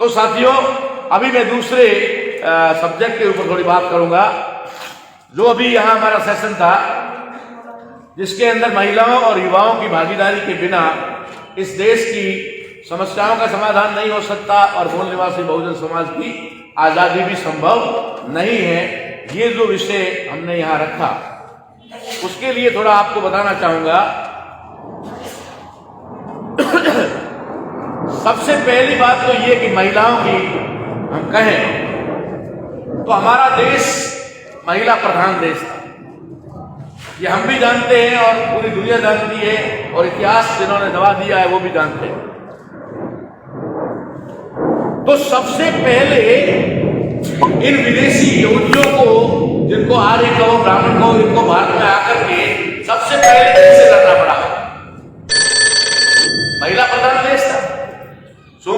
तो साथियों, अभी मैं दूसरे सब्जेक्ट के ऊपर थोड़ी बात करूंगा। जो अभी यहाँ हमारा सेशन था, जिसके अंदर महिलाओं और युवाओं की भागीदारी के बिना इस देश की समस्याओं का समाधान नहीं हो सकता और मूल निवासी बहुजन समाज की आजादी भी संभव नहीं है। ये जो विषय हमने यहाँ रखा, उसके लिए थोड़ा आपको बताना चाहूंगा। सबसे पहली बात तो ये कि महिलाओं की हम कहें तो हमारा देश महिला प्रधान देश था, ये हम भी जानते हैं और पूरी दुनिया जानती है, और इतिहास जिन्होंने दबा दिया है वो भी जानते हैं। तो सबसे पहले इन विदेशी यहूदियों को, जिनको आर्य कहो, ब्राह्मण कहो, इनको भारत में आकर के सबसे पहले किससे लड़ना पड़ा? महिला प्रधान देश था। सो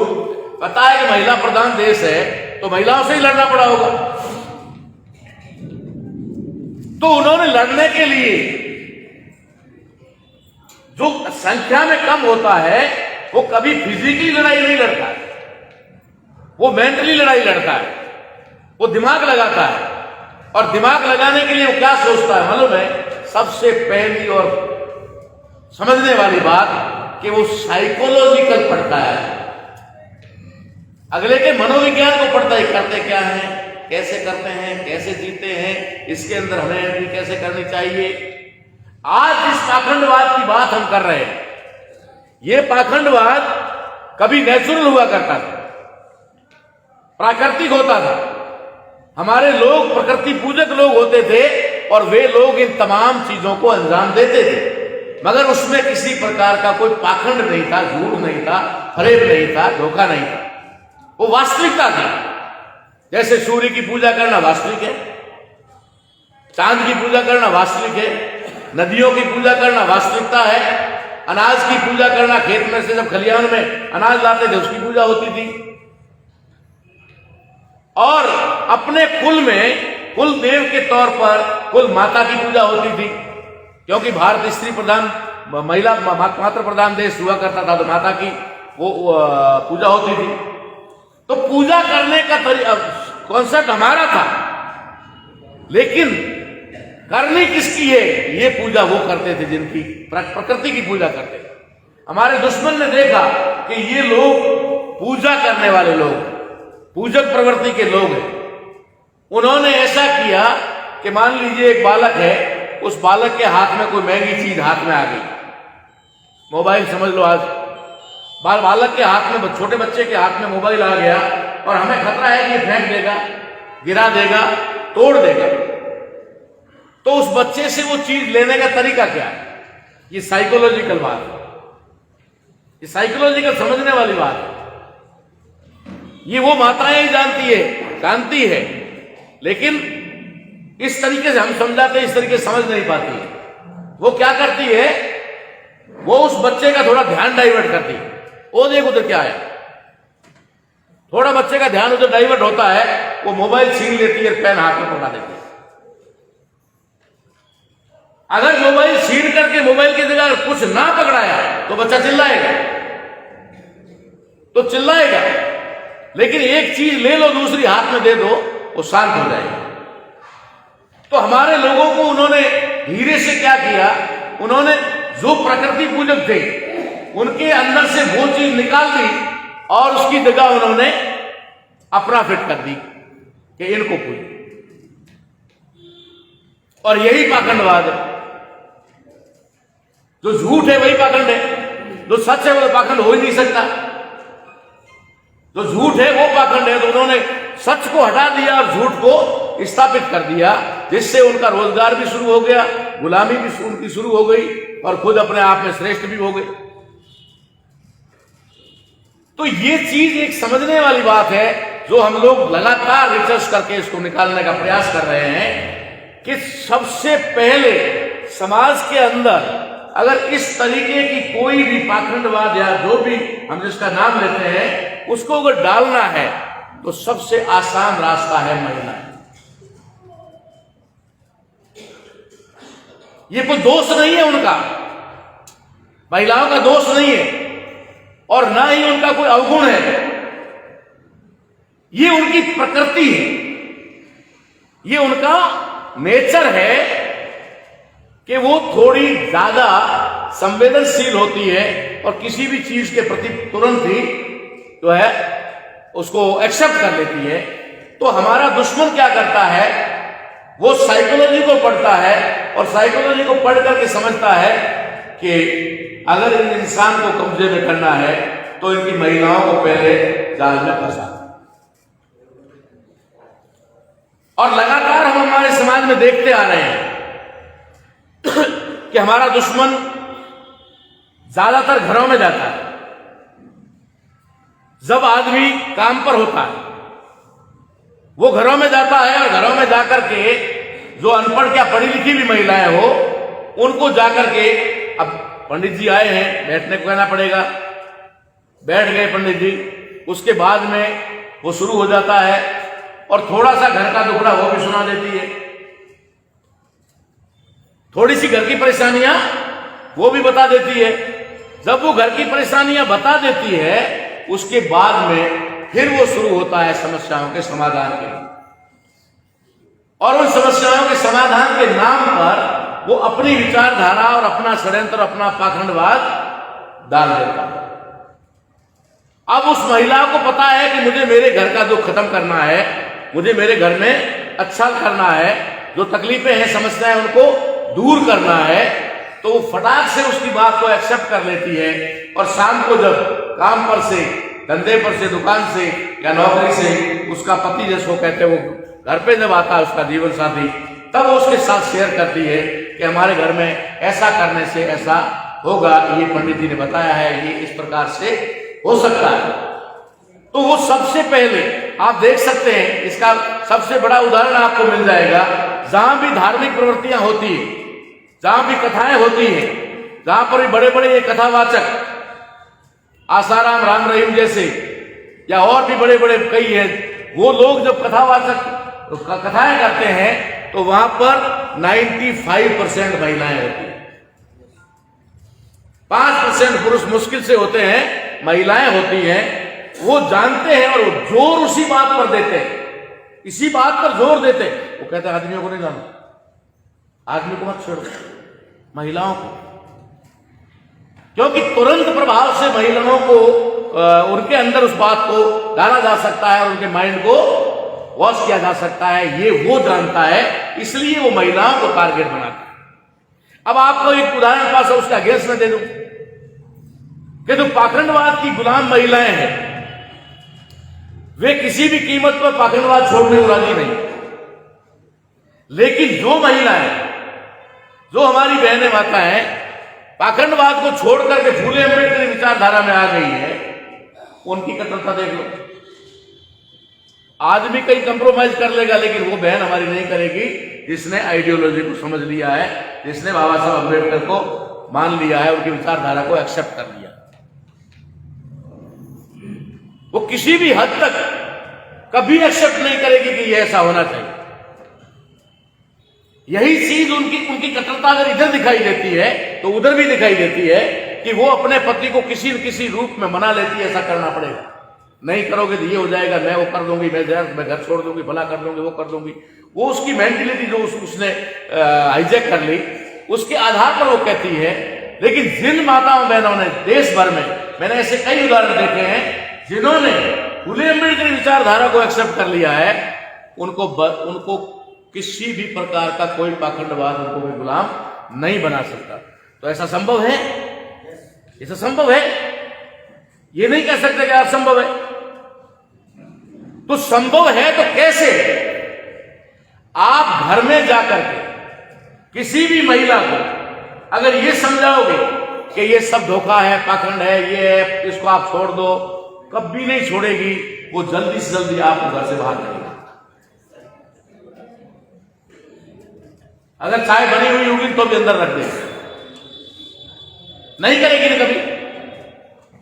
पता है कि महिला प्रधान देश है तो महिलाओं से ही लड़ना पड़ा होगा। तो उन्होंने लड़ने के लिए, जो संख्या में कम होता है वो कभी फिजिकली लड़ाई नहीं लड़ता है, वो मेंटली लड़ाई लड़ता है, वो दिमाग लगाता है। और दिमाग लगाने के लिए वो क्या सोचता है मालूम है? सबसे पहली और समझने वाली बात कि वो साइकोलॉजिकल पढ़ता है, अगले के मनोविज्ञान को पढ़ता है। करते क्या हैं, कैसे करते हैं, कैसे जीते हैं, इसके अंदर हमें एंट्री कैसे करनी चाहिए। आज जिस पाखंडवाद की बात हम कर रहे हैं, ये पाखंडवाद कभी नेचुरल हुआ करता था, प्राकृतिक होता था। हमारे लोग प्रकृति पूजक लोग होते थे और वे लोग इन तमाम चीजों को अंजाम देते थे, मगर उसमें किसी प्रकार का कोई पाखंड नहीं था, झूठ नहीं था, फरेब नहीं था, धोखा नहीं था, वो वास्तविकता थी। जैसे सूर्य की पूजा करना वास्तविक है, चांद की पूजा करना वास्तविक है, नदियों की पूजा करना वास्तविकता है, अनाज की पूजा करना, खेत में से जब खलिहान में अनाज लाते थे उसकी पूजा होती थी। और अपने कुल में कुल देव के तौर पर कुल माता की पूजा होती थी, क्योंकि भारत स्त्री प्रधान, महिला मातृ प्रधान देश हुआ करता था, तो माता की वो पूजा होती थी। तो पूजा करने का कॉन्सेप्ट हमारा था, लेकिन करनी किसकी है ये पूजा? वो करते थे जिनकी प्रकृति की पूजा करते थे। हमारे दुश्मन ने देखा कि ये लोग पूजा करने वाले लोग, पूजक प्रवृत्ति के लोग हैं। उन्होंने ऐसा किया कि मान लीजिए एक बालक है, उस बालक के हाथ में कोई महंगी चीज हाथ में आ गई, मोबाइल समझ लो। आज बालक के हाथ में, छोटे बच्चे के हाथ में मोबाइल आ गया और हमें खतरा है कि ये फेंक देगा, गिरा देगा, तोड़ देगा। तो उस बच्चे से वो चीज लेने का तरीका क्या है? ये साइकोलॉजिकल बात है, ये साइकोलॉजिकल समझने वाली बात है। ये वो माताएं ही जानती है, लेकिन इस तरीके से हम समझाते हैं, इस तरीके से समझ नहीं पाती है। वो क्या करती है? वो उस बच्चे का थोड़ा ध्यान डाइवर्ट करती है। वो देख उधर क्या है, थोड़ा बच्चे का ध्यान उधर डाइवर्ट होता है, वो मोबाइल छीन लेती है, पेन हाथ में पकड़ा देती है। अगर मोबाइल छीन करके मोबाइल की जगह कुछ ना पकड़ाया तो बच्चा चिल्लाएगा, लेकिन एक चीज ले लो, दूसरी हाथ में दे दो, वो शांत हो जाएगा। तो हमारे लोगों को उन्होंने धीरे से क्या किया? उन्होंने जो प्रकृति पूजक थे उनके अंदर से वो चीज निकाल दी और उसकी जगह उन्होंने अपना फिट कर दी कि इनको पूज। और यही पाखंडवाद है। जो झूठ है वही पाखंड है, जो सच है वो पाखंड हो ही नहीं सकता। जो झूठ है वो पाखंड है। तो उन्होंने सच को हटा दिया और झूठ को स्थापित कर दिया, जिससे उनका रोजगार भी शुरू हो गया, गुलामी भी उनकी शुरू हो गई और खुद अपने आप में श्रेष्ठ भी हो गए। तो ये चीज एक समझने वाली बात है, जो हम लोग लगातार रिसर्च करके इसको निकालने का प्रयास कर रहे हैं कि सबसे पहले समाज के अंदर अगर इस तरीके की कोई भी पाखंडवाद या जो भी हम जिसका नाम लेते हैं उसको अगर डालना है तो सबसे आसान रास्ता है महिला। ये कोई दोष नहीं है उनका, महिलाओं का दोष नहीं है और ना ही उनका कोई अवगुण है। ये उनकी प्रकृति है, ये उनका नेचर है कि वो थोड़ी ज्यादा संवेदनशील होती है और किसी भी चीज के प्रति तुरंत ही जो है उसको एक्सेप्ट कर लेती है। तो हमारा दुश्मन क्या करता है, वो साइकोलॉजी को पढ़ता है और साइकोलॉजी को पढ़ करके समझता है कि अगर इन इंसान को कब्जे में करना है तो इनकी महिलाओं को पहले जाल में फंसा। और लगातार हम हमारे समाज में देखते आ रहे हैं कि हमारा दुश्मन ज्यादातर घरों में जाता है। जब आदमी काम पर होता है वो घरों में जाता है और घरों में जाकर के जो अनपढ़ क्या पढ़ी लिखी भी महिलाएं हो उनको जाकर के, अब पंडित जी आए हैं बैठने को कहना पड़ेगा, बैठ गए पंडित जी, उसके बाद में वो शुरू हो जाता है और थोड़ा सा घर का दुखड़ा वो भी सुना देती है, थोड़ी सी घर की परेशानियां वो भी बता देती है। जब वो घर की परेशानियां बता देती है उसके बाद में फिर वो शुरू होता है समस्याओं के समाधान के लिए, और उन समस्याओं के समाधान के नाम पर वो अपनी विचारधारा और अपना षड्यंत्र, अपना पाखंडवाद डाल देता है। अब उस महिला को पता है कि मुझे मेरे घर का दुख खत्म करना है, मुझे मेरे घर में अच्छा करना है, जो तकलीफें हैं समस्याएं उनको दूर करना है, तो वो फटाक से उसकी बात को एक्सेप्ट कर लेती है। और शाम को जब काम पर से, धंधे पर से, दुकान से या नौकरी से उसका पति जिसको कहते हैं वो घर पे जब आता है उसका जीवन साथी, तब वो उसके साथ शेयर करती है कि हमारे घर में ऐसा करने से ऐसा होगा, ये पंडित जी ने बताया है, ये इस प्रकार से हो सकता है। तो वो सबसे पहले आप देख सकते हैं, इसका सबसे बड़ा उदाहरण आपको मिल जाएगा, जहां भी धार्मिक प्रवृत्तियां होती है, जहां भी कथाएं होती हैं, जहां पर भी बड़े बड़े ये कथावाचक आसाराम, राम रहीम जैसे या और भी बड़े बड़े कई हैं, वो लोग जब कथावाचक कथाएं करते हैं तो वहां पर 95% महिलाएं होती हैं, 5% पुरुष मुश्किल से होते हैं, महिलाएं होती हैं। वो जानते हैं और वो जोर उसी बात पर देते हैं, इसी बात पर जोर देते हैं। वो कहते हैं आदमियों को नहीं जानो, आदमी को मत छेड़ो, महिलाओं को, क्योंकि तुरंत प्रभाव से महिलाओं को उनके अंदर उस बात को डाला जा सकता है और उनके माइंड को वॉश किया जा सकता है, ये वो जानता है, इसलिए वो महिलाओं को टारगेट बनाता है। अब आपको एक उदाहरण पास है, उसका अगेंस्ट में दे दूं कि जो पाखंडवाद की गुलाम महिलाएं हैं वे किसी भी कीमत पर पाखंडवाद छोड़ने को राजी नहीं, लेकिन जो महिलाएं, जो हमारी बहनें माता हैं, पाखंडवाद को छोड़ करके फूले अम्बेडकर विचारधारा में आ गई है, उनकी कट्टरता देख लो। आदमी कहीं कंप्रोमाइज कर लेगा, लेकिन वो बहन हमारी नहीं करेगी जिसने आइडियोलॉजी को समझ लिया है, जिसने बाबा साहब अम्बेडकर को मान लिया है, उनकी विचारधारा को एक्सेप्ट कर लिया। वो किसी भी हद तक कभी एक्सेप्ट नहीं करेगी कि यह ऐसा होना चाहिए। यही चीज उनकी कट्टरता अगर इधर दिखाई देती है तो उधर भी दिखाई देती है कि वो अपने पति को किसी न किसी रूप में मना लेती है, ऐसा करना पड़ेगा, नहीं करोगे तो ये हो जाएगा, मैं वो कर दूंगी, मैं घर छोड़ दूंगी, भला कर दूंगी, वो कर दूंगी। वो उसकी मेंटेलिटी जो उसने हाईजैक कर ली, उसके आधार पर वो कहती है। लेकिन जिन माताओं बहनों ने देश भर में, मैंने ऐसे कई उदाहरण देखे हैं जिन्होंने फूले अम्बेडकर विचारधारा को एक्सेप्ट कर लिया है, उनको किसी भी प्रकार का कोई पाखंडवाद उनको भी गुलाम नहीं बना सकता। तो ऐसा संभव है, ऐसा संभव है, ये नहीं कह सकते कि असंभव है। तो संभव है तो कैसे? आप घर में जाकर के किसी भी महिला को अगर ये समझाओगे कि ये सब धोखा है, पाखंड है, ये है, इसको आप छोड़ दो, कभी नहीं छोड़ेगी। वो जल्दी से जल्दी आपको घर से बाहर करेगा। अगर चाय बनी हुई होगी तो भी अंदर रख देगी, नहीं करेगी ना कभी।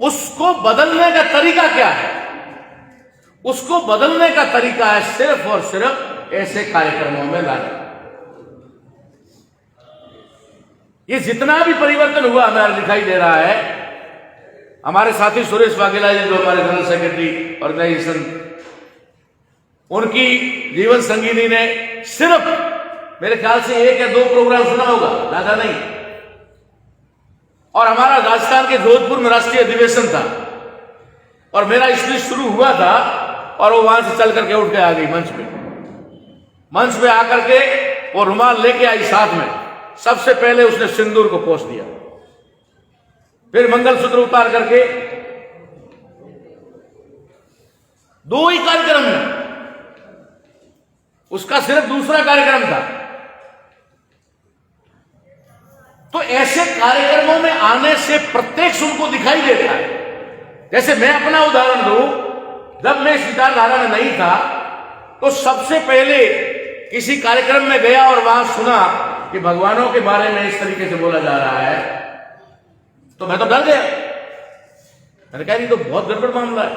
उसको बदलने का तरीका क्या है? उसको बदलने का तरीका है सिर्फ और सिर्फ ऐसे कार्यक्रमों में लाना। ये जितना भी परिवर्तन हुआ हमें दिखाई दे रहा है, हमारे साथी सुरेश वाघेला जी जो हमारे जनरल सेक्रेटरी ऑर्गेनाइजेशन उनकी जीवन संगिनी ने सिर्फ मेरे ख्याल से 1 या 2 प्रोग्राम सुना होगा, ज्यादा नहीं। और हमारा राजस्थान के जोधपुर में राष्ट्रीय अधिवेशन था और मेरा स्पीच शुरू हुआ था और वो वहां से चल करके उठ के आ गई मंच पे आकर के वो रुमाल लेके आई साथ में। सबसे पहले उसने सिंदूर को पोंछ दिया, फिर मंगलसूत्र उतार करके 2 ही कार्यक्रम में, उसका सिर्फ दूसरा कार्यक्रम था। तो ऐसे कार्यक्रमों में आने से प्रत्यक्ष उनको दिखाई देता है। जैसे मैं अपना उदाहरण दूं, जब मैं इस विचारधारा में नहीं था तो सबसे पहले किसी कार्यक्रम में गया और वहां सुना कि भगवानों के बारे में इस तरीके से बोला जा रहा है, तो मैं तो डर गया। मैंने कहा ये तो बहुत गड़बड़ मामला है।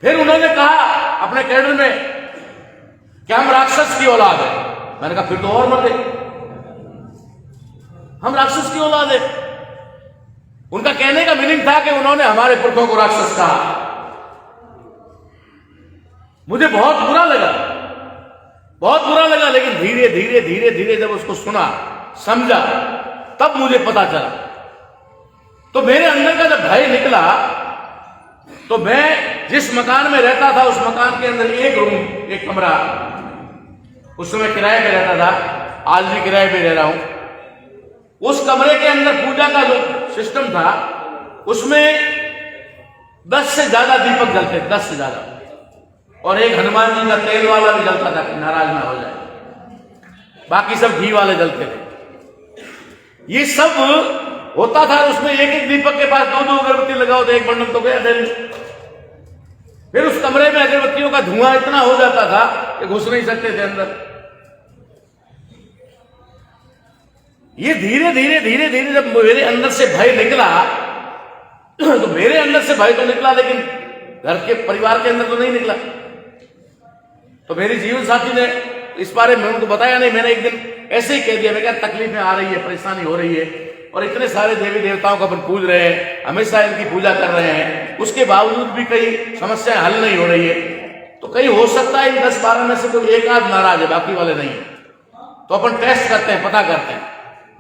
फिर उन्होंने कहा अपने कैडर में कि हम राक्षस की औलाद है। मैंने कहा फिर तो और मत, हम राक्षस की औलाद है। उनका कहने का मीनिंग था कि उन्होंने हमारे पुरखों को राक्षस कहा। मुझे बहुत बुरा लगा, लेकिन धीरे धीरे धीरे धीरे जब उसको सुना, समझा, तब मुझे पता चला। तो मेरे अंदर का जब भय निकला, तो मैं जिस मकान में रहता था उस मकान के अंदर एक रूम, एक कमरा, उस समय किराए पे रहता था, आज भी किराए पे रह रहा हूं। उस कमरे के अंदर पूजा का जो सिस्टम था, उसमें 10 से ज्यादा दीपक जलते, 10 से ज्यादा, और एक हनुमान जी का तेल वाला भी जलता था कि नाराज ना हो जाए। बाकी सब घी वाले जलते थे। ये सब होता था। उसमें एक एक दीपक के पास 2-2 अगरबत्ती लगाओ तो एक बंडल तो गया दिल। फिर उस कमरे में अगरबत्तियों का धुआं इतना हो जाता था कि घुस नहीं सकते थे अंदर। ये धीरे धीरे धीरे धीरे जब मेरे अंदर से भय निकला, तो मेरे अंदर से भय तो निकला, लेकिन घर के परिवार के अंदर तो नहीं निकला। तो मेरी जीवन साथी ने इस बारे में उनको बताया नहीं। मैंने एक दिन ऐसे ही कह दिया, मैं क्या तकलीफें आ रही है, परेशानी हो रही है, और इतने सारे देवी देवताओं को अपन पूज रहे हैं, हमेशा इनकी पूजा कर रहे हैं, उसके बावजूद भी कई समस्याएं हल नहीं हो रही है। तो कहीं हो सकता है इन 10-12 में से कोई एक आध नाराज है, बाकी वाले नहीं है। तो अपन टेस्ट करते हैं, पता करते हैं।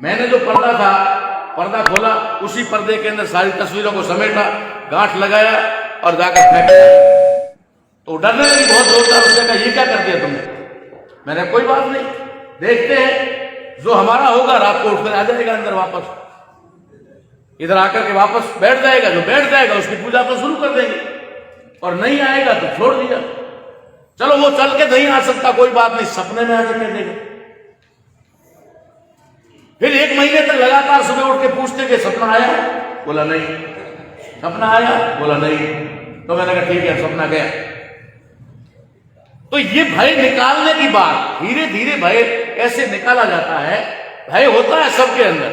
मैंने जो पर्दा खोला, उसी पर्दे के अंदर सारी तस्वीरों को समेटा, गांठ लगाया और जाकर फेंक दिया। तो डरने लगी बहुत जोरदार। उसने कहा ये क्या कर दिया तुमने? मैंने कोई बात नहीं, देखते हैं, जो हमारा होगा रात को उठकर आ जाएगा अंदर वापस, इधर आकर के वापस बैठ जाएगा। जो बैठ जाएगा उसकी पूजा तो शुरू कर देंगे, और नहीं आएगा तो छोड़ दिया। चलो वो चल के नहीं आ सकता, कोई बात नहीं, सपने में आकर के देगा। फिर 1 महीने तक लगातार सुबह उठ के पूछते कि सपना आया? बोला नहीं। सपना आया? बोला नहीं। तो मैंने कहा ठीक है, सपना गया। तो ये भय निकालने की बात, धीरे धीरे भय ऐसे निकाला जाता है। भय होता है सबके अंदर।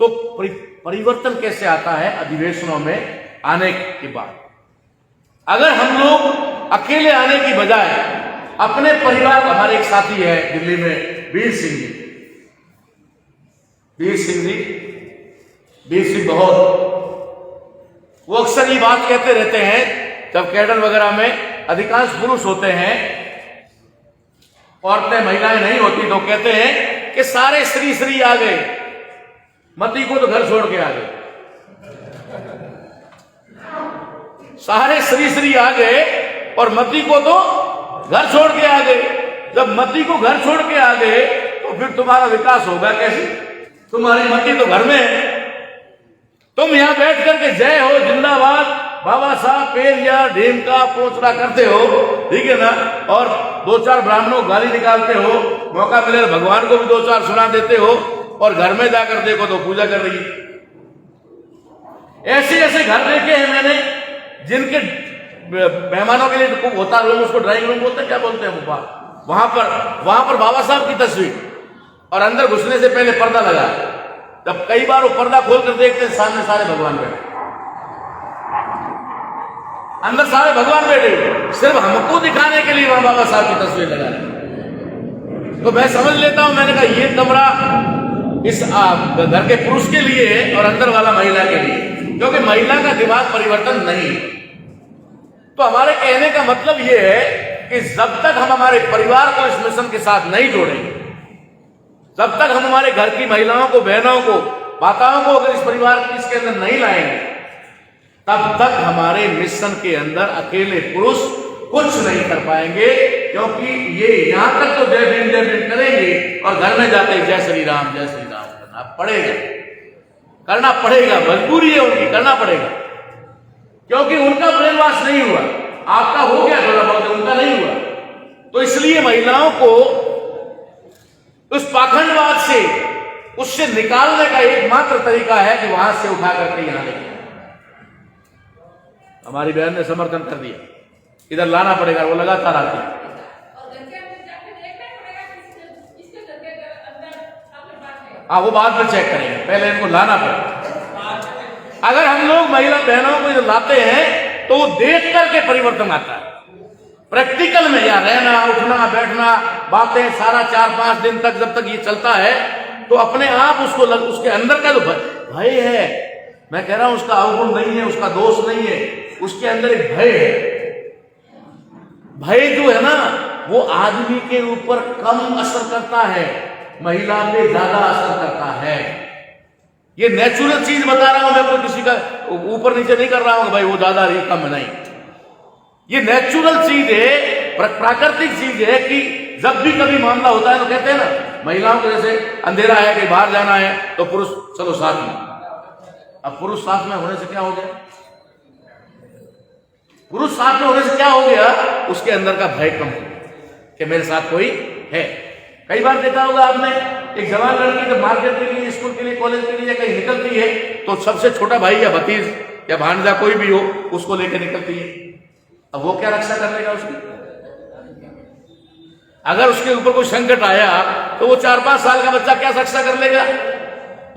तो परिवर्तन कैसे आता है? अधिवेशनों में आने के बाद। अगर हम लोग अकेले आने की बजाय अपने परिवार, हमारे एक साथी है दिल्ली में, वीर सिंह बहुत, वो अक्सर ये बात कहते रहते हैं, जब कैडर वगैरह में अधिकांश पुरुष होते हैं, औरतें महिलाएं नहीं होती, तो कहते हैं कि सारे श्री आ गए, मती को तो घर छोड़ के आ गए। सारे श्री आ गए और मती को तो घर छोड़ के आ गए। जब मती को घर छोड़ के आ गए तो फिर तुम्हारा विकास होगा कैसे? तुम्हारी मती तो घर में है। तुम यहां बैठ करके जय हो, जिंदाबाद, बाबा साहब, पेरिया, ढीमका, पोचड़ा करते हो, ठीक है ना, और 2-4 ब्राह्मणों को गाली निकालते हो, मौका मिले भगवान को भी 2-4 सुना देते हो, और घर में जाकर देखो तो पूजा कर रही है। ऐसे ऐसे घर देखे हैं मैंने, जिनके मेहमानों के लिए होता रूम, उसको ड्राइंग रूम बोलते हैं, क्या बोलते हैं वो, वहां पर बाबा साहब की तस्वीर, और अंदर घुसने से पहले पर्दा लगा। जब कई बार वो पर्दा खोल कर देखते हैं, सामने सारे भगवान बैठे, अंदर सारे भगवान बैठे, सिर्फ हमको दिखाने के लिए वहां बाबा साहब की तस्वीर लगा रहे। तो मैं समझ लेता हूं, मैंने कहा ये कमरा इस घर के पुरुष के लिए है और अंदर वाला महिला के लिए, क्योंकि महिला का दिमाग परिवर्तन नहीं। तो हमारे कहने का मतलब यह है कि जब तक हम हमारे परिवार को इस मिशन के साथ नहीं जोड़ेंगे, जब तक हम हमारे घर की महिलाओं को, बहनों को, माताओं को अगर इस परिवार इसके अंदर नहीं लाएंगे, तब तक हमारे मिशन के अंदर अकेले पुरुष कुछ नहीं कर पाएंगे। क्योंकि ये यहां तक तो जय भीम करेंगे और घर में जाते ही जय श्री राम करना पड़ेगा, करना पड़ेगा, मजबूरी है उनकी, करना पड़ेगा। क्योंकि उनका ब्रेन वॉश नहीं हुआ, आपका हो गया थोड़ा बहुत, उनका नहीं हुआ। तो इसलिए महिलाओं को उस पाखंडवाद से, उससे निकालने का एकमात्र तरीका है कि वहां से उठा करके यहां लेके, हमारी बहन ने समर्थन कर दिया, इधर लाना पड़ेगा, वो लगातार आती है। हाँ, वो बाद में चेक करेंगे, पहले इनको लाना पड़ेगा। अगर हम लोग महिला बहनों को इधर लाते हैं तो वो देख करके परिवर्तन आता है। प्रैक्टिकल में या रहना, उठना, बैठना, बातें, सारा 4-5 दिन तक जब तक ये चलता है तो अपने आप उसको उसके अंदर का जो भय है, मैं कह रहा हूं उसका अवगुण नहीं है, उसका दोष नहीं है, उसके अंदर एक भय है। भय जो है ना, वो आदमी के ऊपर कम असर करता है, महिला पे ज्यादा असर करता है। ये नेचुरल चीज बता रहा हूं मैं, कोई किसी का ऊपर नीचे नहीं कर रहा हूं कि भाई वो ज्यादा है कम नहीं। ये नेचुरल चीज है, प्राकृतिक चीज है कि जब भी कभी मामला होता है तो कहते हैं ना, महिलाओं को जैसे अंधेरा है, कहीं बाहर जाना है तो पुरुष चलो साथ में। अब पुरुष साथ में होने से क्या हो गया? पुरुष साथ में होने से क्या हो गया? उसके अंदर का भय कम हो गया कि मेरे साथ कोई है। कई बार देखा होगा आपने, एक जवान लड़की जब मार्केट के लिए, स्कूल के लिए, कॉलेज के लिए कहीं निकलती है तो सबसे छोटा भाई या भतीज या भांजा कोई भी हो उसको लेकर निकलती है। अब वो क्या रक्षा कर लेगा उसकी? अगर उसके ऊपर कोई संकट आया तो वो 4-5 साल का बच्चा क्या रक्षा कर लेगा?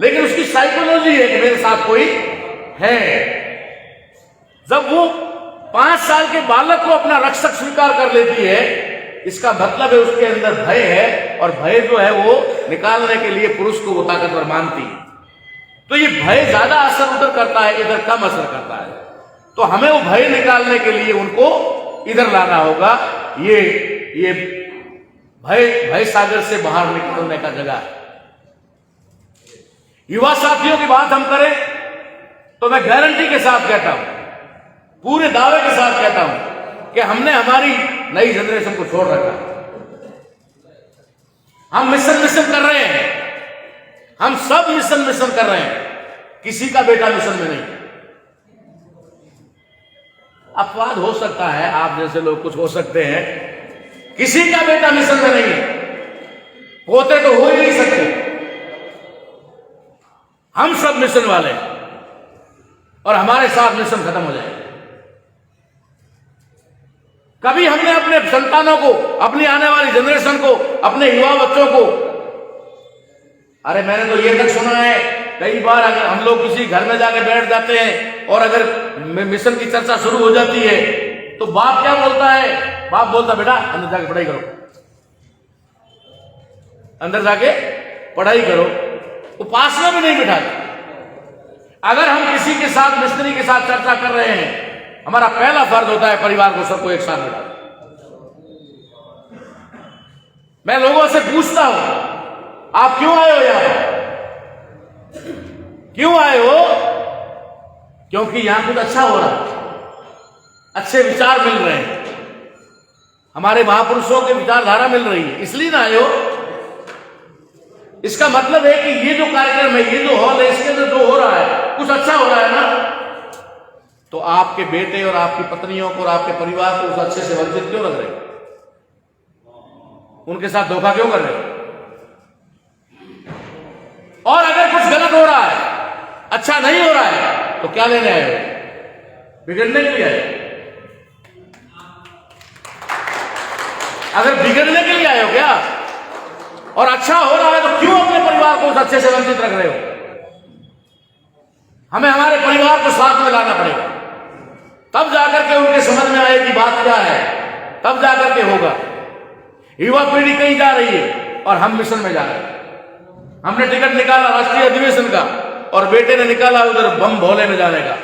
लेकिन उसकी साइकोलॉजी है कि मेरे साथ कोई है। जब वो 5 साल के बालक को अपना रक्षक स्वीकार कर लेती है, इसका मतलब है उसके अंदर भय है, और भय जो है वो निकालने के लिए पुरुष को वो ताकतवर मानती है। तो ये भय ज्यादा असर उधर करता है, इधर कम असर करता है। तो हमें वो भय निकालने के लिए उनको इधर लाना होगा। ये भय सागर से बाहर निकलने का जगह है। युवा साथियों की बात हम करें तो मैं गारंटी के साथ कहता हूं, पूरे दावे के साथ कहता हूं कि हमने हमारी नई जनरेशन को छोड़ रखा। हम मिशन कर रहे हैं, हम सब मिशन कर रहे हैं, किसी का बेटा मिशन में नहीं। अपवाद हो सकता है, आप जैसे लोग कुछ हो सकते हैं, किसी का बेटा मिशन में नहीं है, पोते तो हो ही नहीं सकते। हम सब मिशन वाले हैं और हमारे साथ मिशन खत्म हो जाएगा। कभी हमने अपने संतानों को, अपनी आने वाली जनरेशन को, अपने युवा बच्चों को, अरे मैंने तो ये तक सुना है कई बार, अगर हम लोग किसी घर में जाके बैठ जाते हैं और अगर मिशन की चर्चा शुरू हो जाती है तो बाप क्या बोलता है? बाप बोलता बेटा अंदर जाके पढ़ाई करो, अंदर जाके पढ़ाई करो। उपासना भी नहीं बिठाते। अगर हम किसी के साथ, मिस्त्री के साथ चर्चा कर रहे हैं, हमारा पहला फर्ज होता है परिवार को सबको एक साथ बिठा। मैं लोगों से पूछता हूं, आप क्यों आए हो यहां? क्यों आए हो? क्योंकि यहां कुछ अच्छा हो रहा है, अच्छे विचार मिल रहे हैं, हमारे महापुरुषों की विचारधारा मिल रही है, इसलिए ना आए हो। इसका मतलब है कि ये जो कार्यक्रम है, ये जो हॉल है, इसके अंदर जो हो रहा है कुछ अच्छा हो रहा है ना, तो आपके बेटे और आपकी पत्नियों को और आपके परिवार को उस अच्छे से वंचित क्यों रख रहे? उनके साथ धोखा क्यों कर रहे? और अगर कुछ गलत हो रहा है, अच्छा नहीं हो रहा है, तो क्या लेने आए हो? बिगड़ने के लिए आए? अगर बिगड़ने के लिए आए हो क्या? और अच्छा हो रहा है तो क्यों अपने परिवार को उस अच्छे से वंचित रख रहे हो? हमें हमारे परिवार को साथ में लाना पड़ेगा, तब जाकर के उनके समझ में आएगी बात क्या है, तब जाकर के होगा। युवा पीढ़ी कहीं जा रही है और हम मिशन में जा रहे हैं। हमने टिकट निकाला राष्ट्रीय अधिवेशन का और बेटे ने निकाला उधर बम भोले में जाने का।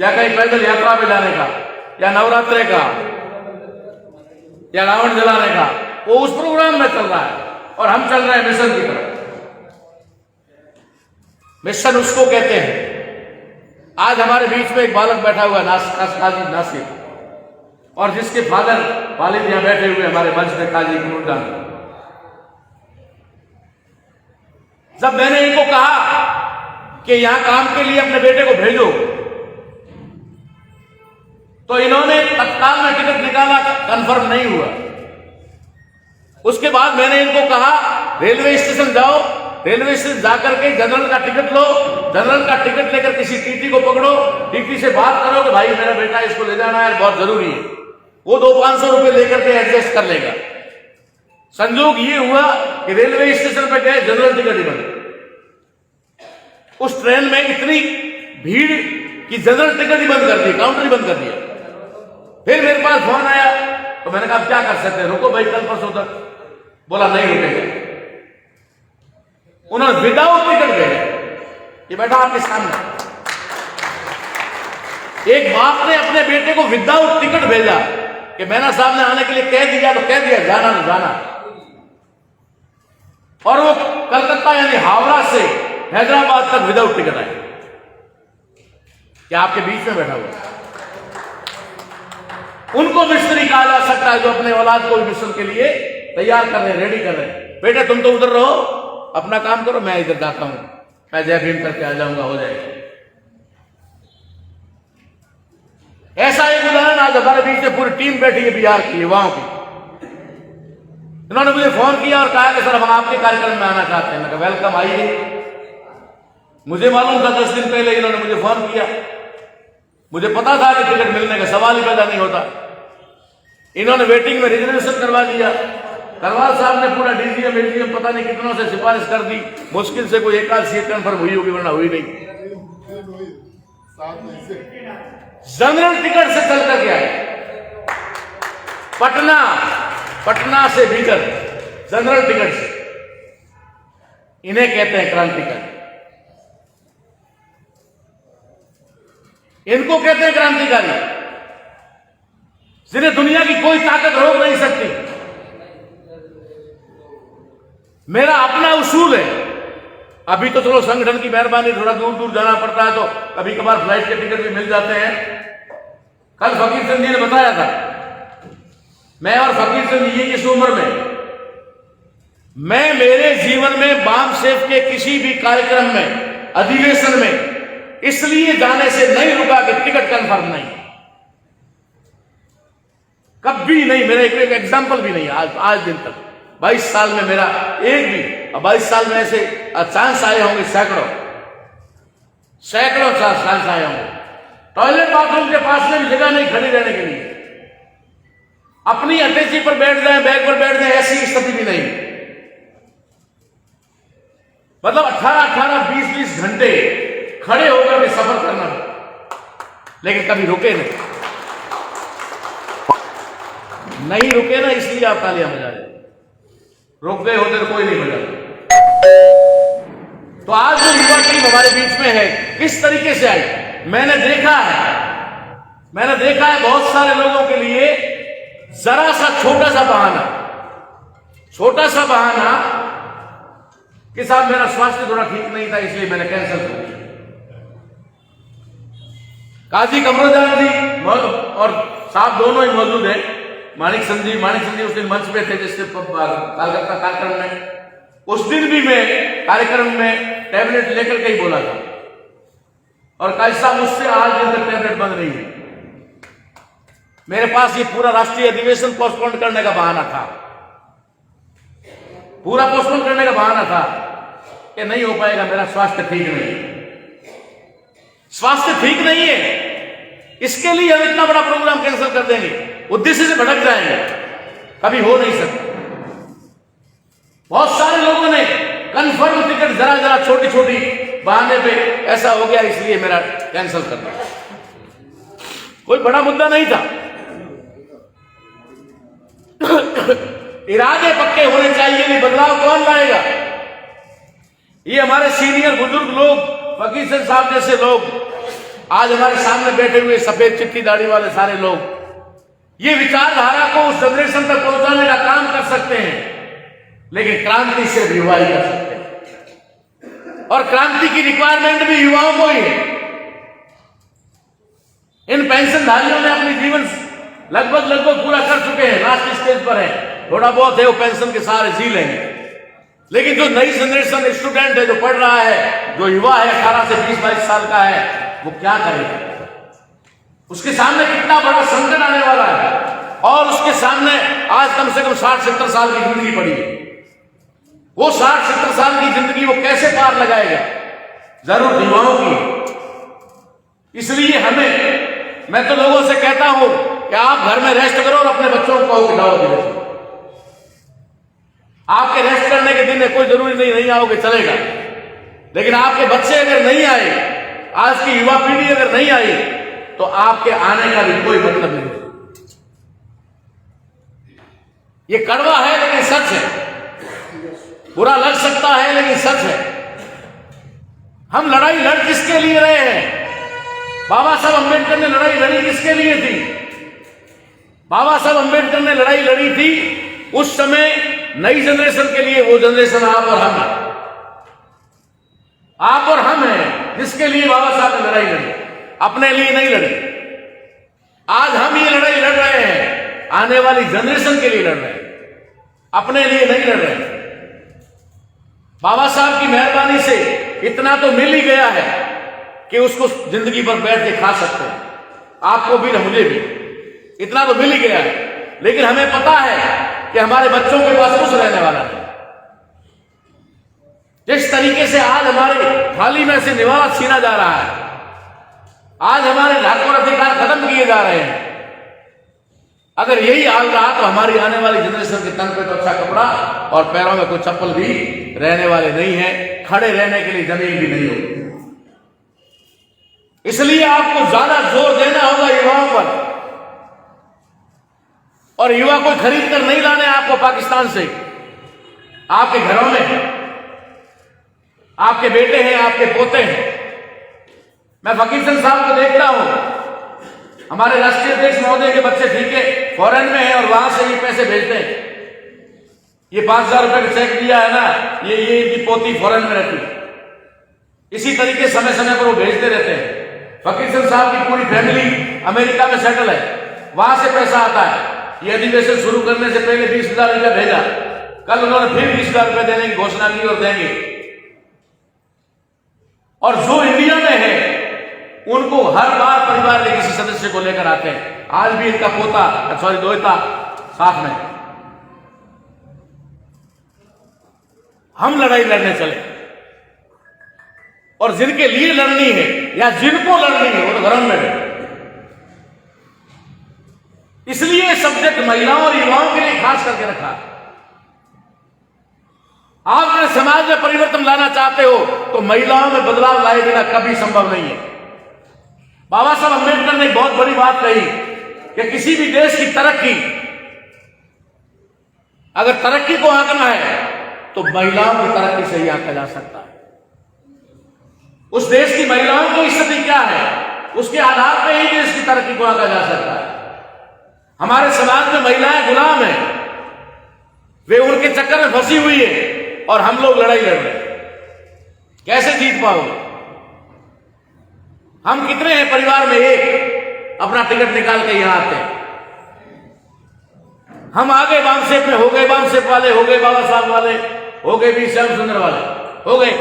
या कहीं पैदल यात्रा में जाने का, या नवरात्रे का, या रावण जलाने का, वो उस प्रोग्राम में चल रहा है और हम चल रहे हैं मिशन की तरफ। मिशन उसको कहते हैं। आज हमारे बीच में एक बालक बैठा हुआ काजी नासिर, और जिसके फादर वालिद यहां बैठे हुए हमारे मंच में, काजी कुनुद्दान। जब मैंने इनको कहा कि यहां काम के लिए अपने बेटे को भेजो, तो इन्होंने तत्काल में टिकट निकाला, कंफर्म नहीं हुआ। उसके बाद मैंने इनको कहा रेलवे स्टेशन जाओ, रेलवे स्टेशन जाकर के जनरल का टिकट लो, जनरल का टिकट लेकर किसी टीटी को पकड़ो, टीटी से बात करो कि भाई मेरा बेटा इसको ले जाना है, बहुत जरूरी है। वो 200-500 रुपए लेकर के एडजस्ट कर लेगा। संजोग ये हुआ कि रेलवे स्टेशन पे गए, जनरल टिकट ही बंद। उस ट्रेन में इतनी भीड़ कि जनरल टिकट ही बंद कर दी, काउंटर ही बंद कर दिया। फिर मेरे पास फोन आया, तो मैंने कहा आप क्या कर सकते हैं, रुको भाई कल परसों तक। बोला नहीं रुकेगा। उन्होंने विदाउट टिकट भेजा। ये बैठा आपके सामने, एक बाप ने अपने बेटे को विदाउट टिकट भेजा कि मैंने सामने आने के लिए कह दिया, तो कह दिया, जाना ना जाना। और वो कलकत्ता यानी हावड़ा से हैदराबाद तक विदाउट टिकट आए। क्या आपके बीच में बैठा हुआ? उनको मिस्त्री कहा जा सकता है जो अपने औलाद को मिशन के लिए तैयार कर रहे हैं, रेडी कर रहे हैं। बेटे तुम तो उधर रहो, अपना काम करो, मैं इधर जाता हूं, मैं जय भीम करके आ जाऊंगा, हो जाएगा। ऐसा एक उदाहरण आज हमारे बीच में पूरी टीम बैठी है बिहार की युवाओं की। इन्होंने मुझे फोन किया और कहा कि सर हम आपके कार्यक्रम में आना चाहते हैं। मैं कहा वेलकम, आइए। मुझे मालूम था 10 दिन पहले इन्होंने मुझे फोन किया। मुझे पता था कि टिकट मिलने का सवाल ही पैदा नहीं होता। इन्होंने वेटिंग में रिजर्वेशन करवा दिया। करवाल साहब ने पूरा डीजीएम एडीएम पता नहीं कितनों से सिफारिश कर दी। मुश्किल से कोई एक आध सीट कंफर्म हुई होगी, वरना हुई नहीं। जनरल टिकट से चल कर आए पटना से भीतर जनरल टिकट से। इन्हें कहते हैं क्रांतिकारी। इनको कहते हैं क्रांतिकारी, जिन्हें दुनिया की कोई ताकत रोक नहीं सकती। मेरा अपना उसूल है। अभी तो चलो संगठन की मेहरबानी, थोड़ा दूर दूर जाना पड़ता है तो कभी कभार फ्लाइट के टिकट भी मिल जाते हैं। कल फकीर चंद जी ने बताया था, मैं और फकीर चंद जी इस उम्र में, मैं मेरे जीवन में बाम सेफ के किसी भी कार्यक्रम में, अधिवेशन में इसलिए जाने से नहीं रुका कि टिकट कंफर्म नहीं। कभी नहीं। मेरा एक एग्जाम्पल भी नहीं आज दिन तक 22 साल में मेरा एक भी, 22 साल में ऐसे चांस आए होंगे, सैकड़ों चांस आए होंगे। टॉयलेट बाथरूम के पास में भी जगह नहीं खड़ी रहने के लिए। अपनी अटैची पर बैठ जाए, बैग पर बैठ जाए, ऐसी स्थिति भी नहीं। मतलब 18-18, 20-20 घंटे खड़े होकर के सफर करना, लेकिन कभी रुके नहीं रुके ना, इसलिए आप तालियां बजा रहे। रुक गए होते तो कोई नहीं बजा। तो आज जो युवा टीम हमारे बीच में है, किस तरीके से आई, मैंने देखा है बहुत सारे लोगों के लिए जरा सा छोटा सा बहाना कि साहब मेरा स्वास्थ्य थोड़ा ठीक नहीं था इसलिए मैंने कैंसिल कर दिया। काजी कमरोजान जी और साहब दोनों ही मौजूद हैं। माणिक चंद जी उस दिन मंच पे थे जिससे कलकत्ता कार्यक्रम में। उस दिन भी मैं कार्यक्रम में टैबलेट लेकर के ही बोला था, और काजी साहब मुझसे आज दिन तक टैबलेट बंद नहीं है। मेरे पास ये पूरा राष्ट्रीय अधिवेशन पोस्टपोन करने का बहाना था, पूरा पोस्टपोन करने का बहाना था कि नहीं हो पाएगा, मेरा स्वास्थ्य ठीक नहीं है। स्वास्थ्य ठीक नहीं है, इसके लिए हम इतना बड़ा प्रोग्राम कैंसिल कर देंगे, उद्देश्य से भटक जाएंगे, कभी हो नहीं सकता। बहुत सारे लोगों ने कंफर्म टिकट जरा छोटी बहाने पे ऐसा हो गया इसलिए मेरा कैंसिल करना, कोई बड़ा मुद्दा नहीं था। इरादे पक्के होने चाहिए, नहीं बदलाव कौन लाएगा? ये हमारे सीनियर बुजुर्ग लोग, फकीर साहब जैसे लोग आज हमारे सामने बैठे हुए सफेद चिट्ठी दाढ़ी वाले सारे लोग ये विचारधारा को उस जनरेशन तक पहुंचाने का काम कर सकते हैं, लेकिन क्रांति से युवा ही कर सकते हैं, और क्रांति की रिक्वायरमेंट भी युवाओं को ही है। इन पेंशनधारियों ने अपनी जीवन लगभग पूरा कर चुके हैं, लास्ट स्टेज पर है, थोड़ा बहुत है वो पेंशन के सहारे जी लेंगे, लेकिन जो नई जनरेशन स्टूडेंट है, जो पढ़ रहा है, जो युवा है 18 से 20-22 साल का है, वो क्या करेगा? उसके सामने कितना बड़ा संकट आने वाला है, और उसके सामने आज कम से कम 60-70 साल की जिंदगी पड़ी है। वो 60-70 साल की जिंदगी वो कैसे पार लगाएगा? जरूर युवाओं की। इसलिए मैं तो लोगों से कहता हूं कि आप घर में रेस्ट करो और अपने बच्चों को कहो कि जाओ विदेश। आपके रेस्ट करने के दिन है, कोई जरूरी नहीं आओगे चलेगा, लेकिन आपके बच्चे अगर नहीं आए, आज की युवा पीढ़ी अगर नहीं आई, तो आपके आने का भी कोई मतलब नहीं। ये कड़वा है लेकिन सच है, बुरा लग सकता है लेकिन सच है। हम लड़ाई लड़ किसके लिए रहे हैं? बाबा साहब अंबेडकर ने लड़ाई लड़ी किसके लिए थी? बाबा साहब अंबेडकर ने लड़ाई लड़ी थी उस समय नई जनरेशन के लिए। वो जनरेशन आप और हम हैं, आप और हम हैं जिसके लिए बाबा साहब ने लड़ाई लड़ी, अपने लिए नहीं लड़ी। आज हम ये लड़ाई लड़ रहे हैं, आने वाली जनरेशन के लिए लड़ रहे हैं, अपने लिए नहीं लड़ रहे हैं। बाबा साहब की मेहरबानी से इतना तो मिल ही गया है कि उसको जिंदगी भर बैठ के खा सकते हैं, आपको भी मुझे भी, इतना तो मिल ही गया है। लेकिन हमें पता है कि हमारे बच्चों के पास कुछ रहने वाला नहीं। जिस तरीके से आज हमारे थाली में से निवाला छीना जा रहा है, आज हमारे हक और अधिकार खत्म किए जा रहे हैं, अगर यही हाल रहा तो हमारी आने वाली जनरेशन के तन पे तो अच्छा कपड़ा और पैरों में कोई चप्पल भी रहने वाले नहीं है, खड़े रहने के लिए जमीन भी नहीं होगी। इसलिए आपको ज्यादा जोर देना होगा युवाओं पर, और युवा कोई खरीद कर नहीं लाने आपको पाकिस्तान से। आपके घरों में आपके बेटे हैं, आपके पोते हैं। मैं फकीर चंद साहब को देखता हूं, हमारे राष्ट्रीय अध्यक्ष महोदय के बच्चे ठीक है फॉरेन में हैं और वहां से ये पैसे भेजते हैं। ये 5,000 रुपए का चेक दिया है ना, ये इनकी पोती फॉरेन में रहती है। इसी तरीके समय समय पर वो भेजते रहते हैं। फकीर चंद साहब की पूरी फैमिली अमेरिका में सेटल है, वहां से पैसा आता है। ये अधिवेशन शुरू करने से पहले 20,000 रुपया भेजा, कल उन्होंने फिर 20,000 रुपया देने की घोषणा की और देंगे। और जो इंडिया में है उनको हर बार परिवार के किसी सदस्य को लेकर आते हैं। आज भी इनका दोहता साथ में। हम लड़ाई लड़ने चले, और जिनके लिए लड़नी है या जिनको लड़नी है वो तो घरों में है। इसलिए सब्जेक्ट महिलाओं और युवाओं के लिए खास करके रखा। आप अगर समाज में परिवर्तन लाना चाहते हो तो महिलाओं में बदलाव लाए बिना कभी संभव नहीं है। बाबा साहब अंबेडकर ने बहुत बड़ी बात कही कि किसी भी देश की तरक्की, अगर तरक्की को आंकना है तो महिलाओं की तरक्की से ही आंका जा सकता है। उस देश की महिलाओं की स्थिति क्या है, उसके आधार पर ही देश की तरक्की को आंका जा सकता है। हमारे समाज में महिलाएं गुलाम हैं, वे उनके चक्कर में फंसी हुई है और हम लोग लड़ाई लड़ रहे हैं। कैसे जीत पाओगे? हम कितने हैं परिवार में एक अपना टिकट निकाल के यहां आते हैं। हम आ गए बामसेप में, हो गए बामसेप वाले, हो गए बाबा साहब वाले, हो गए भी श्याम सुंदर वाले, हो गए,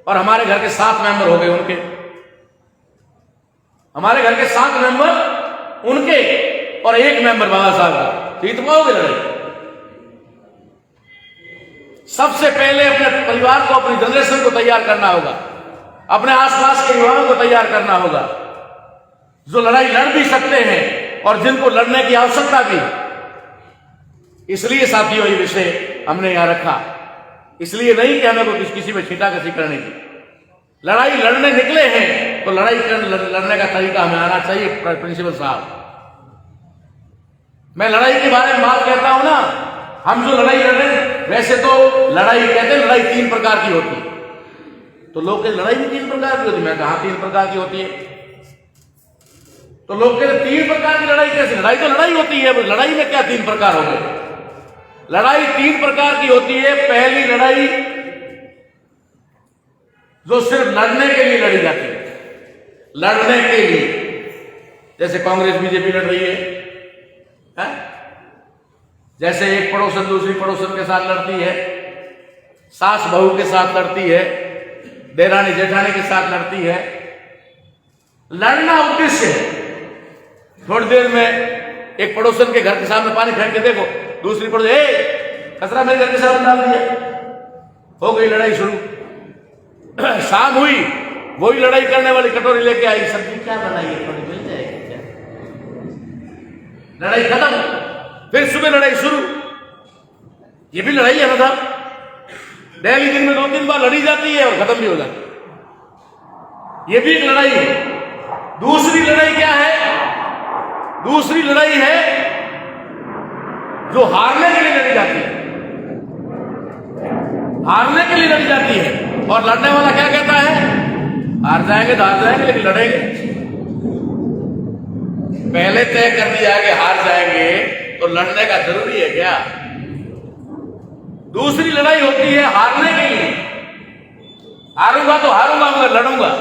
और हमारे घर के 7 मेंबर हो गए उनके। हमारे घर के 7 मेंबर उनके और 1 मेंबर बाबा साहब का। जीत पाओगे लड़ाई? सबसे पहले अपने परिवार को, अपनी जनरेशन को तैयार करना होगा, अपने आसपास के युवाओं को तैयार करना होगा, जो लड़ाई लड़ भी सकते हैं और जिनको लड़ने की आवश्यकता भी। इसलिए साथियों ये विषय हमने यहां रखा, इसलिए नहीं कि हमें कोई किसी में छींटाकशी करने की। लड़ाई लड़ने निकले हैं तो लड़ने का तरीका हमें आना चाहिए। प्रिंसिपल साहब, मैं लड़ाई के बारे में बात कहता हूं ना, हम जो लड़ाई लड़ रहे हैं, वैसे तो लड़ाई कहते हैं लड़ाई 3 प्रकार की होती है, तो लोग कहते लड़ाई भी 3 प्रकार की होती है। मैं कहा 3 प्रकार की होती है? तो लोग कहते 3 प्रकार की लड़ाई कैसे? लड़ाई तो लड़ाई होती है, लड़ाई में क्या 3 प्रकार हो गए? लड़ाई 3 प्रकार की होती है। पहली लड़ाई जो सिर्फ लड़ने के लिए लड़ी जाती है, लड़ने के लिए, जैसे कांग्रेस बीजेपी लड़ रही है? जैसे एक पड़ोसन दूसरी पड़ोसन के साथ लड़ती है, सास बहू के साथ लड़ती है, देरानी जेठानी के साथ लड़ती है। लड़ना उद्देश्य है। थोड़ी देर में एक पड़ोसन के घर के सामने पानी फेंक के देखो, दूसरी पड़ोस कचरा मेरे घर के सामने डाल दिया, हो गई लड़ाई शुरू। शाम हुई, वही लड़ाई करने वाली कटोरी लेके आई, सब्जी क्या बनाई है, थोड़ी मिल जाएगी क्या? लड़ाई खत्म। फिर सुबह लड़ाई शुरू। ये भी लड़ाई है ना साहब? डेली दिन में 2-3 बार लड़ी जाती है और खत्म भी हो जाती है। ये भी एक लड़ाई है। दूसरी लड़ाई क्या है? दूसरी लड़ाई है जो हारने के लिए लड़ी जाती है, हारने के लिए लड़ी जाती है। और लड़ने वाला क्या कहता है? हार जाएंगे तो हार जाएंगे, लेकिन लड़ेंगे। पहले तय कर दिया कि हार जाएंगे, तो लड़ने का जरूरी है क्या? दूसरी लड़ाई होती है हारने के लिए। हारूंगा तो हारूंगा, मगर लड़ूंगा।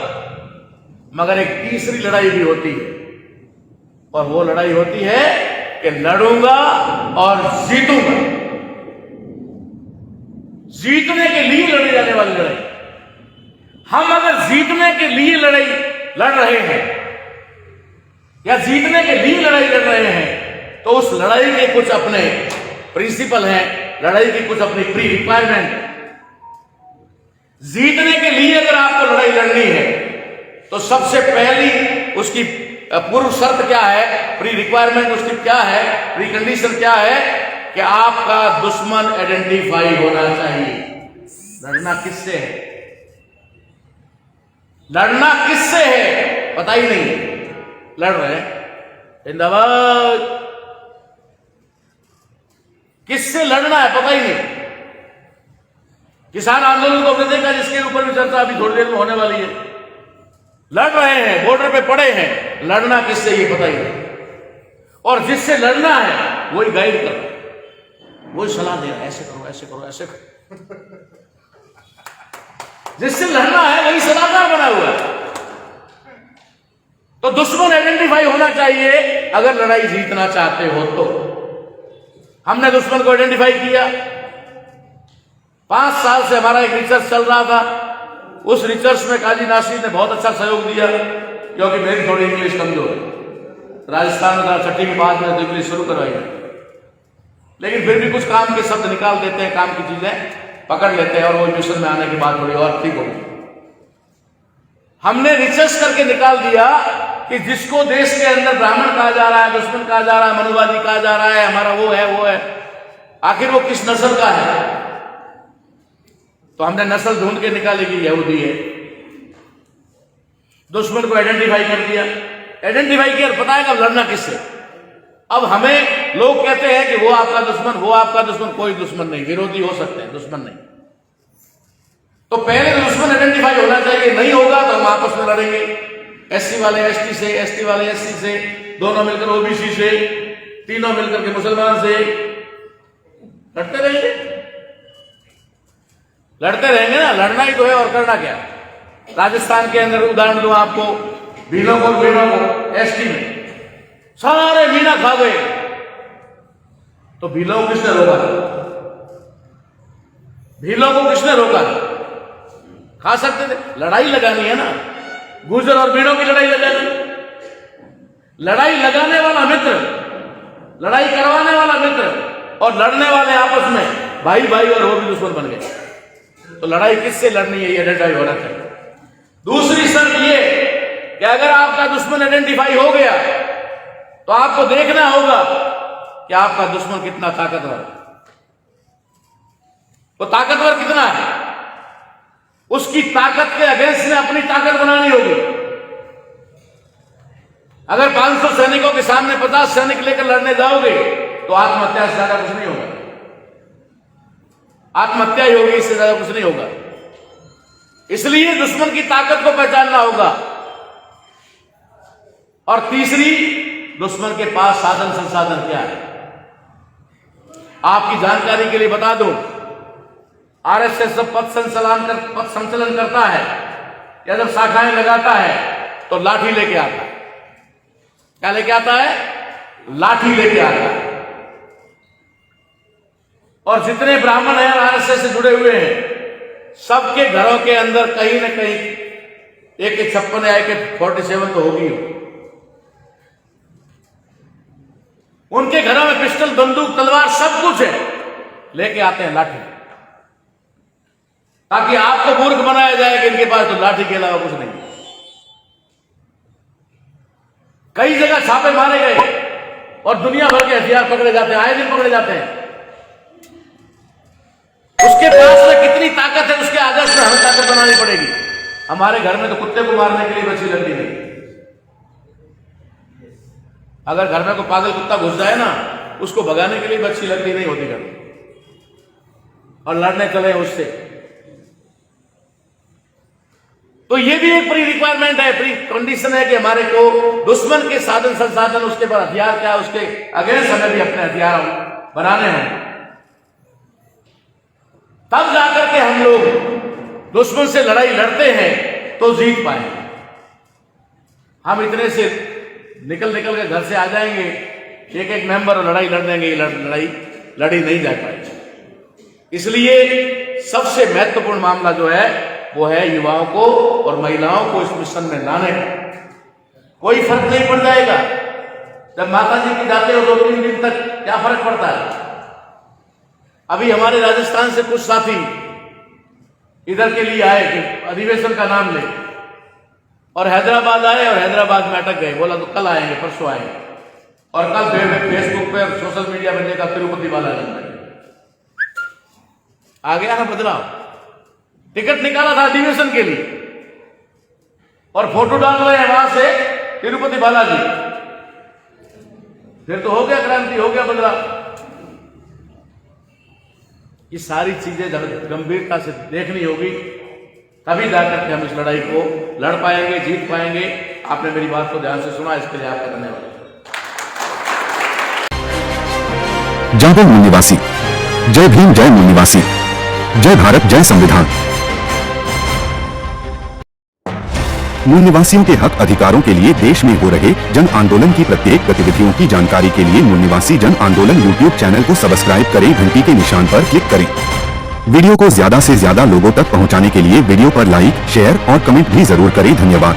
मगर एक तीसरी लड़ाई भी होती है, और वो लड़ाई होती है कि लड़ूंगा और जीतूंगा। जीतने के लिए लड़ी जाने वाली लड़ाई। हम अगर जीतने के लिए लड़ाई लड़ रहे हैं या जीतने के लिए लड़ाई लड़ रहे हैं, तो उस लड़ाई के कुछ अपने प्रिंसिपल हैं, लड़ाई की कुछ अपनी प्री रिक्वायरमेंट। जीतने के लिए अगर आपको लड़ाई लड़नी है, तो सबसे पहली उसकी पूर्व शर्त क्या है, प्री रिक्वायरमेंट उसकी क्या है, प्री कंडीशन क्या है, कि आपका दुश्मन आइडेंटिफाई होना चाहिए। लड़ना किससे है? लड़ना किससे है पता ही नहीं, लड़ रहे हैं जिंदाबाद। किससे लड़ना है पता ही नहीं। किसान आंदोलन को हमने देखा, जिसके ऊपर भी चर्चा अभी थोड़ी देर में होने वाली है। लड़ रहे हैं, बॉर्डर पे पड़े हैं, लड़ना किससे ये पता ही नहीं। और जिससे लड़ना है वही गाइड कर रहा है, वही सलाह दे रहा है, ऐसे करो ऐसे करो ऐसे करो। जिससे लड़ना है वही सलाहकार बना हुआ है। तो दुश्मन आइडेंटिफाई होना चाहिए अगर लड़ाई जीतना चाहते हो तो। हमने दुश्मन को आइडेंटिफाई किया। 5 साल से हमारा एक रिसर्च चल रहा था। उस रिसर्च में काजी नासिर ने बहुत अच्छा सहयोग दिया, क्योंकि मेरी थोड़ी इंग्लिश कमजोर है। राजस्थान में 6वीं के बाद में तो इंग्लिश शुरू करवाई है, लेकिन फिर भी कुछ काम के शब्द निकाल देते हैं, काम की चीजें पकड़ लेते हैं, और वो मिशन में आने के बाद थोड़ी और ठीक होगी। हमने रिसर्च करके निकाल दिया कि जिसको देश के अंदर ब्राह्मण कहा जा रहा है, दुश्मन कहा जा रहा है, मनुवादी कहा जा रहा है, हमारा वो है, आखिर वो किस नस्ल का है? तो हमने नस्ल ढूंढ के निकाली कि यहूदी है। दुश्मन को आइडेंटिफाई कर दिया, आइडेंटिफाई किया, पता है कब लड़ना किससे। अब हमें लोग कहते हैं कि वो आपका दुश्मन, वो आपका दुश्मन। कोई दुश्मन नहीं, विरोधी हो सकते हैं, दुश्मन नहीं। तो पहले दुश्मन आइडेंटिफाई होना चाहिए, नहीं होगा तो हम आपस में लड़ेंगे। एससी वाले एसटी से, एसटी वाले एससी से, दोनों मिलकर ओबीसी से, तीनों मिलकर के मुसलमान से लड़ते रहेंगे। लड़ते रहेंगे ना, लड़ना ही तो है, और करना क्या। राजस्थान के अंदर उदाहरण दूं आपको, भीलों को एसटी में सारे मीना खा गए, तो भीलों को किसने रोका? भीलों को किसने रोका? खा सकते थे। लड़ाई लगानी है ना, गुर्जर और भीलों की लड़ाई लगानी। लड़ाई लगाने वाला मित्र, लड़ाई करवाने वाला मित्र, और लड़ने वाले आपस में भाई भाई, और वो भी दुश्मन बन गए। तो लड़ाई किससे लड़नी है, ये आइडेंटिफाई होना चाहिए। दूसरी शर्त ये कि अगर आपका दुश्मन आइडेंटिफाई हो गया, तो आपको देखना होगा कि आपका दुश्मन कितना ताकतवर है। वो ताकतवर कितना है, उसकी ताकत के अगेंस्ट में अपनी ताकत बनानी होगी। अगर 500 सैनिकों के सामने 50 सैनिक लेकर लड़ने जाओगे, तो आत्महत्या से ज्यादा कुछ नहीं होगा। आत्महत्या ही होगी, इससे ज्यादा कुछ नहीं होगा। इसलिए दुश्मन की ताकत को पहचानना होगा। और तीसरी, दुश्मन के पास साधन संसाधन क्या है। आपकी जानकारी के लिए बता दूं, आरएसएस जब पथ संचलन करता है या जब शाखाएं लगाता है तो लाठी लेके आता है। क्या लेके आता है? लाठी लेके आता है। और जितने ब्राह्मण हैं आरएसएस से जुड़े हुए हैं, सबके घरों के अंदर कहीं न कहीं AK-56 या AK-47 तो होगी। उनके घरों में पिस्टल, बंदूक, तलवार सब कुछ है, लेके आते हैं लाठी, ताकि आपको मूर्ख बनाया जाए कि इनके पास तो लाठी के अलावा कुछ नहीं। कई जगह छापे मारे गए और दुनिया भर के हथियार पकड़े जाते हैं, आए दिन पकड़े जाते हैं। उसके पास में कितनी ताकत है, उसके आदर्श में हमें ताकत बनानी पड़ेगी। हमारे घर में तो कुत्ते को मारने के लिए बच्ची लगती नहीं। अगर घर में कोई पागल कुत्ता घुस जाए ना, उसको भगाने के लिए बच्ची लगती नहीं होती घर में, और लड़ने चले उससे। तो ये भी एक प्री रिक्वायरमेंट है, प्री कंडीशन है कि हमारे को दुश्मन के साधन संसाधन, उसके पर हथियार क्या, उसके अगेंस्ट हमें भी अपने हथियार बनाने हैं। तब जाकर के हम लोग दुश्मन से लड़ाई लड़ते हैं तो जीत पाएंगे। हम इतने से निकल के घर से आ जाएंगे, एक एक मेंबर लड़ाई लड़ देंगे, लड़ाई लड़ी नहीं जा पाएगी। इसलिए सबसे महत्वपूर्ण मामला जो है वो है युवाओं को और महिलाओं को इस मिशन में लाने का। कोई फर्क नहीं पड़ जाएगा। जब माता जी की जाते हो 2-3 दिन तक क्या फर्क पड़ता है। अभी हमारे राजस्थान से कुछ साथी इधर के लिए आए कि अधिवेशन का नाम ले, और हैदराबाद आए और हैदराबाद में अटक गए। बोला तो कल आएंगे, परसों आएंगे, और कल फेसबुक पे और सोशल मीडिया में देखा तिरुपति बालाजी में आ गया ना बदलाव। टिकट निकाला था अधिवेशन के लिए और फोटो डाल रहे हैं वहां से तिरुपति बालाजी। फिर तो हो गया क्रांति, हो गया बदलाव। ये सारी चीजें गंभीरता से देखनी होगी, तभी जाकर के हम इस लड़ाई को लड़ पाएंगे, जीत पाएंगे। आपने मेरी बात को ध्यान से सुना, इसके लिए आपका धन्यवाद। जय बोल मूल निवासी, जय भीम, जय मूल निवासी, जय भारत, जय संविधान। मूल निवासियों के हक अधिकारों के लिए देश में हो रहे जन आंदोलन की प्रत्येक गतिविधियों की जानकारी के लिए मूल निवासी जन आंदोलन यूट्यूब चैनल को सब्सक्राइब करें, घंटी के निशान पर क्लिक करें। वीडियो को ज्यादा से ज्यादा लोगों तक पहुंचाने के लिए वीडियो पर लाइक, शेयर और कमेंट भी जरूर करें। धन्यवाद।